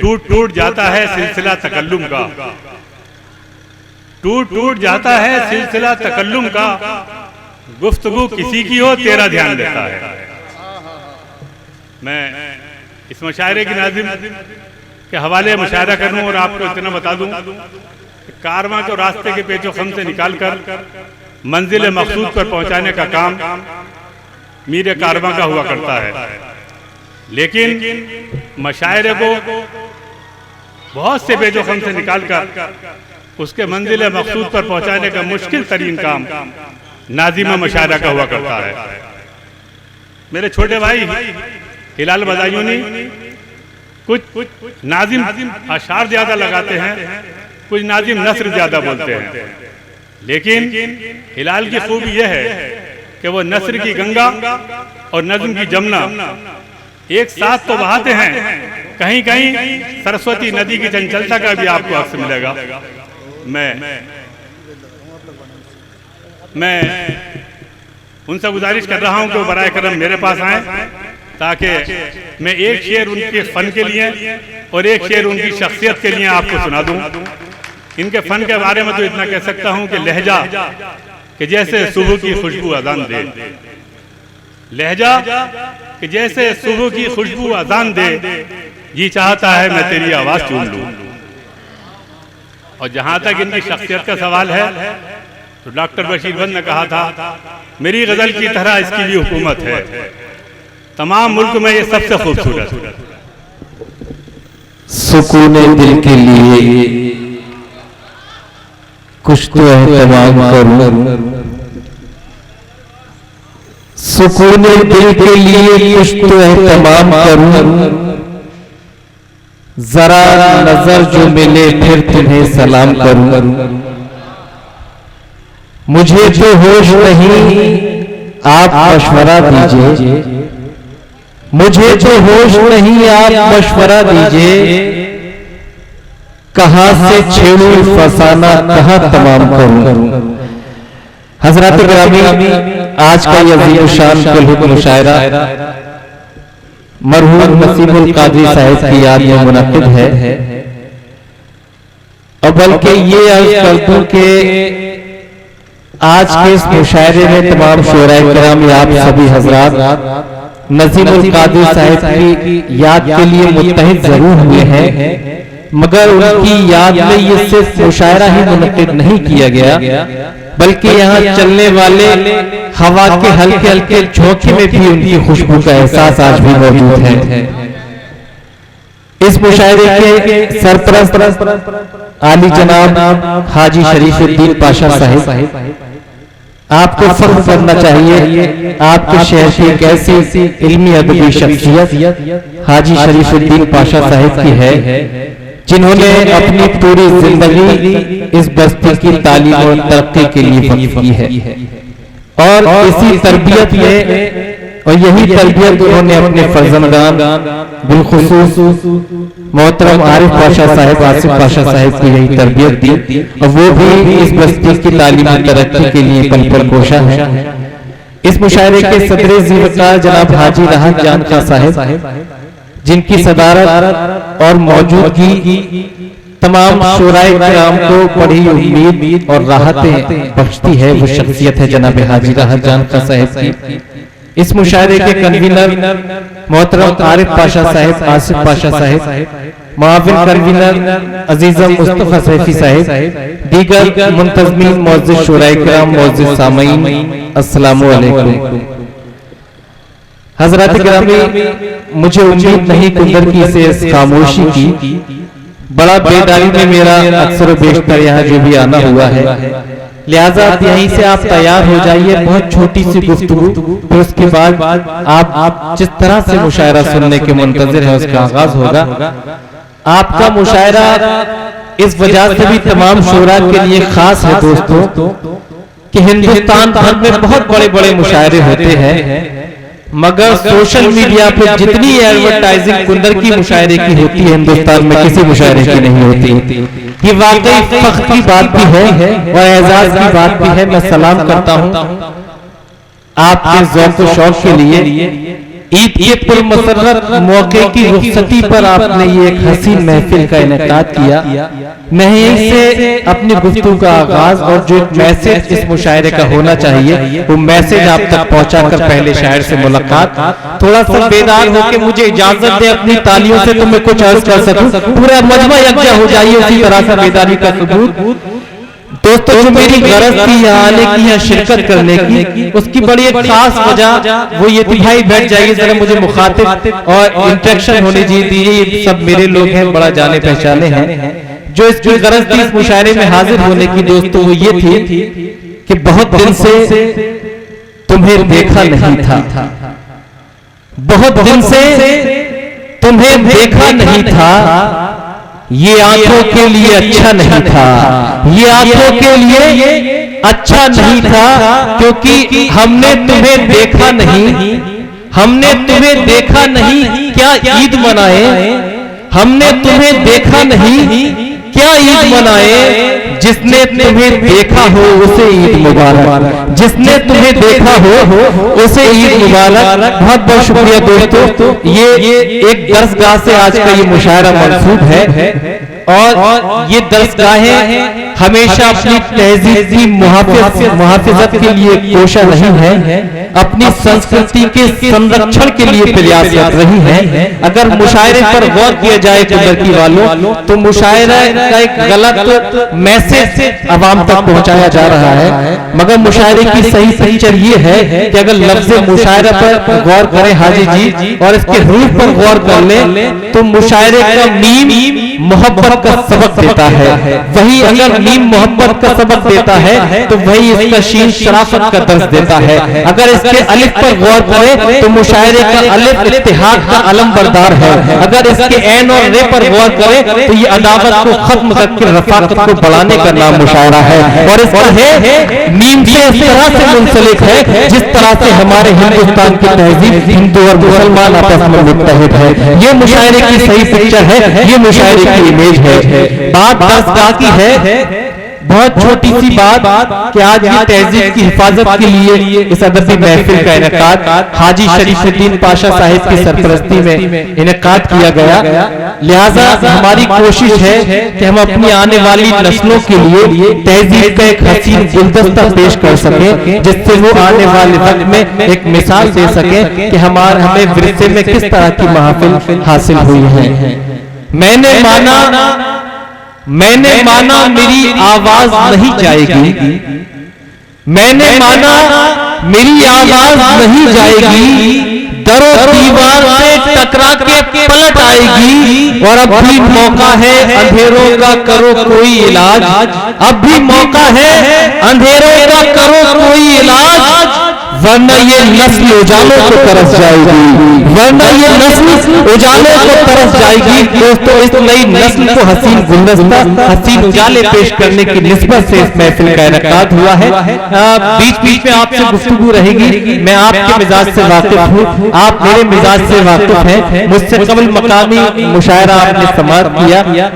टूट टूट जाता है सिलसिला तकल्लुम का, टूट टूट जाता है सिलसिला तकल्लुम का, गुफ्तगू किसी की हो तेरा ध्यान देता है। मैं इस मुशायरे की नाज़िम के हवाले मुशायरा करूं और आपको इतना बता दूं कि कारवां को रास्ते के पेचो खम से निकाल कर मंजिल मकसूद पर पहुंचाने का काम मीर कारवां का हुआ करता है, लेकिन मुशायरे को बहुत से पेचो खम से निकाल कर उसके मंजिल मकसूद पर पहुंचाने का मुश्किल तरीन काम नाज़िम मुशायरा का हुआ करता है। मेरे छोटे भाई हिलाल बदायूनी कुछ नाज़िम अशार ज्यादा लगाते हैं, कुछ नाज़िम नस्र ज्यादा बोलते हैं, लेकिन हिलाल की खूबी यह है कि वो नस्र की गंगा और नज़्म की जमुना एक साथ तो बहाते हैं, कहीं कहीं सरस्वती नदी की चंचलता का भी आपको अक्स मिलेगा। मैं उनसे गुजारिश कर रहा हूं कि वो बराए करम मेरे पास आए ताकि मैं एक शेर उनके फन के लिए और एक शेर उनकी शख्सियत के लिए आपको सुना दूं। इनके फन के बारे में तो इतना कह सकता हूं कि लहजा कि जैसे सुबह की खुशबू अजान दे, लहजा कि जैसे सुबह की खुशबू अजान दे, जी चाहता है मैं तेरी आवाज चूम लूं। और जहां तक इनकी शख्सियत का सवाल है तो डॉक्टर बशीर बंद ने कहा था, मेरी गजल की तरह इसकी भी हुकूमत है, तमाम मुल्क में ये सबसे खूबसूरत। सुकून दिल के लिए कुछ तो एहतमाम करूं, सुकून दिल के लिए कुछ तो एहतमाम करूं, जरा नजर जो मिले फिर तुम्हें सलाम करूं। मुझे तो होश नहीं आप मशवरा दीजिए, मुझे तो होश नहीं आप मशवरा दीजिए, कहां से छेड़ूं फसाना कहां तमाम करूं। हजरत गिरामी, आज का यह अज़ीमुशान कुल मुशायरा मरहूम नसीमुल कादरी साहिब की याद में मुनक़िद है, और बल्कि ये अर्ज कर दूं कि आज के इस मुशायरे में तमाम शोराए किराम आप सभी हजरात नसीमुल कादरी साहिब की याद के लिए मुत्तहिद जरूर हुए हैं, मगर उनकी याद में ये सिर्फ मुशायरा ही मुनक़िद नहीं किया गया, बल्कि यहाँ चलने वाले हवा के हल्के हल्के झोंके में भी उनकी खुशबू का एहसास आज भी मौजूद है। इस मुशायरे के सरपरस्त आली जनाब हाजी शरीफुद्दीन पाशा साहिब, आपको फख्र करना चाहिए आपके शहर की एक ऐसी इल्मी अदबी शख्सियत हाजी शरीफुद्दीन पाशा साहिब की है, जिन्होंने अपनी पूरी जिंदगी इस बस्ती की तालीम और तरक्की के लिए वक्फ की है, और इसी तरबियत में और यही तरबियत उन्होंने अपने फर्जंदान बिलखुसूस मोहतरम आरिफ पाशा साहिब, आसिफ पाशा साहिब को यही तरबियत दी, और वो भी इस बस्ती की तालीम और तरक्की के लिए पल पल कोशा है। इस मुशायरे के सदर ज़ीवकार जनाब हाजी राहत जान खां साहिब, जिनकी सदारत और मौजूदगी तमाम शोराए किराम को बड़ी उम्मीद और राहतें बख्शती है, वो शख्सियत है जनाब हाजी राहत जान खां साहिब की। इस मुशायरे के कन्वीनर मोहतरम आरिफ पाशा साहिब, आसिफ पाशा साहिब, मुआविन कन्वीनर अजीजम मुस्तफा सैफी साहिब, दीगर मुंतज़मीन मौजूद शोराए किराम, मौजूद सामईन, अस्सलामु अलैकुम। हजरत गिरामी, मुझे उम्मीद नहीं कुंदर की से इस खामोशी की, बड़ा बेदारी में मेरा अक्सर बेशतर यहाँ जो भी आना हुआ है, लिहाजा यहीं से आप तैयार हो जाइए, बहुत छोटी सी गुफ्तगू, फिर उसके बाद आप जिस तरह से मुशायरा सुनने के मुंतजिर है उसका आगाज होगा। आपका मुशायरा इस वजह से भी तमाम शोरा के लिए खास है दोस्तों कि हिंदुस्तान भर में बहुत बड़े बड़े मुशायरे होते हैं, मगर सोशल मीडिया पर जितनी एडवर्टाइजिंग कुंदर की मुशायरे की होती है हिंदुस्तान में किसी मुशायरे की नहीं होती। ये वाकई फख्र की बात भी है और एजाज की बात भी है। मैं सलाम करता हूँ आपके ज़ौक़ व शौक़ के लिए ईद के पुरमसरत मौके की रुखसती पर आपने ये एक हसीन महफिल का इनेकाद किया। मैं यहीं से अपनी गुफ्तगू का आगाज और जो एक मैसेज इस मुशायरे का होना चाहिए वो मैसेज आप तक पहुंचाकर पहले शायर से मुलाकात, थोड़ा सा बेदार होकर मुझे इजाजत दे अपनी तालियों से तो मैं कुछ अर्ज कर सकूं, पूरा मजमा यकजा हो जाइए उसी तरह से बेदारी का सबूत। दोस्तों, जो मेरी गरज थी यहाँ आने की, यहाँ शिरकत करने की, उसकी बड़ी एक खास वजह वो ये थी, भाई बैठ जाइए जरा, मुझे मुखातिब और इंटरेक्शन होने दीजिए, सब मेरे लोग हैं, बड़ा जाने पहचाने हैं। जो इसकी गरज थी इस मुशायरे में हाजिर होने की दोस्तों वो ये थी कि बहुत दिन से तुम्हें देखा नहीं था, बहुत दिन से तुम्हें देखा नहीं था, ये आंखों के लिए अच्छा नहीं था, ये आंखों के लिए अच्छा नहीं था, क्योंकि हमने तुम्हें देखा नहीं, हमने तुम्हें देखा नहीं, क्या ईद मनाए, हमने तुम्हें देखा नहीं, क्या ईद मनाए, जिसने तुम्हें देखा हो उसे ईद मुबारक, जिसने तुम्हें देखा हो उसे ईद मुबारक। बहुत बहुत शुक्रिया दोस्तों, ये एक दरसगाह से आज का ये मुशायरा मंसूब है और ये दरसगाहें हमेशा अपनी तहजीब की मुहाफिजत के लिए कोशा रही है, अपनी संस्कृति के संरक्षण के लिए प्रयासरत रही है। अगर मुशायरे पर गौर किया जाए कुदरती वालों तो मुशायरा का एक गलत मैसेज अवाम तक पहुंचाया जा रहा है, मगर मुशायरे की सही पिक्चर ये है कि अगर लफ्ज़ मुशायरा पर गौर करें हाजी जी और इसके रूप पर गौर कर ले तो मुशायरे का मीम मोहब्बत का सबक देता है, वही अगर मीम मोहब्बत का सबक देता है तो वही इसका शीन शराफत का दर्ज देता है। अगर इसके अलिफ पर गौर करें तो मुशायरे का अलिफ इत्तिहाद का अलम बरदार है, अगर इसके ऐन और रे पर गौर करें तो ये अदावत को खत्म करके रफाकत को बढ़ाने का नाम मुशायरा है, और इसका है मीम से इस तरह से मुंसलिक है जिस तरह से हमारे हिंदुस्तान की तहजीब हिंदू और मुसलमान आपस में मुत्तहिद है। ये मुशायरे की सही पिक्चर है, ये मुशायरे की इमेज है। बात दरसगाह की है, बहुत छोटी सी बात कि आज ये तहजीब की हिफाजत के लिए इस अदबी महफिल का इनेकाद हाजी शरीफुद्दीन पाशा साहिब की सरपरस्ती में इनेकाद किया गया। लिहाजा हमारी कोशिश है कि हम अपनी आने वाली नस्लों के लिए तहजीब का एक हसीन गुलदस्ता पेश कर सकें, जिससे वो आने वाले वक्त में एक मिसाल दे सकें कि हमें विरसे में किस तरह की महफिल हासिल हुई है। मैंने माना मेरी आवाज नहीं जाएगी, मैंने माना मेरी आवाज नहीं जाएगी, दरो दीवार से टकरा के पलट आएगी, और अब भी मौका है अंधेरों का करो कोई इलाज, अब भी मौका है अंधेरों का करो कोई इलाज, वरना ये नस्ल उजालों को तरस जाएगी, वरना ये नस्ल उजालों को तरस जाएगी। दोस्तों, इस नई नस्ल को हसीन गुलदस्ता, हसीन उजाले पेश करने की निस्बत से इस महफिल का इनेकाद हुआ है। बीच बीच में आपसे गुफ्तगू रहेगी, मैं आपके मिजाज से वाकिफ हूँ, आप मेरे मिजाज से वाकिफ हैं। मुझसे कबल मकामी मुशायरा आपने समाअत किया,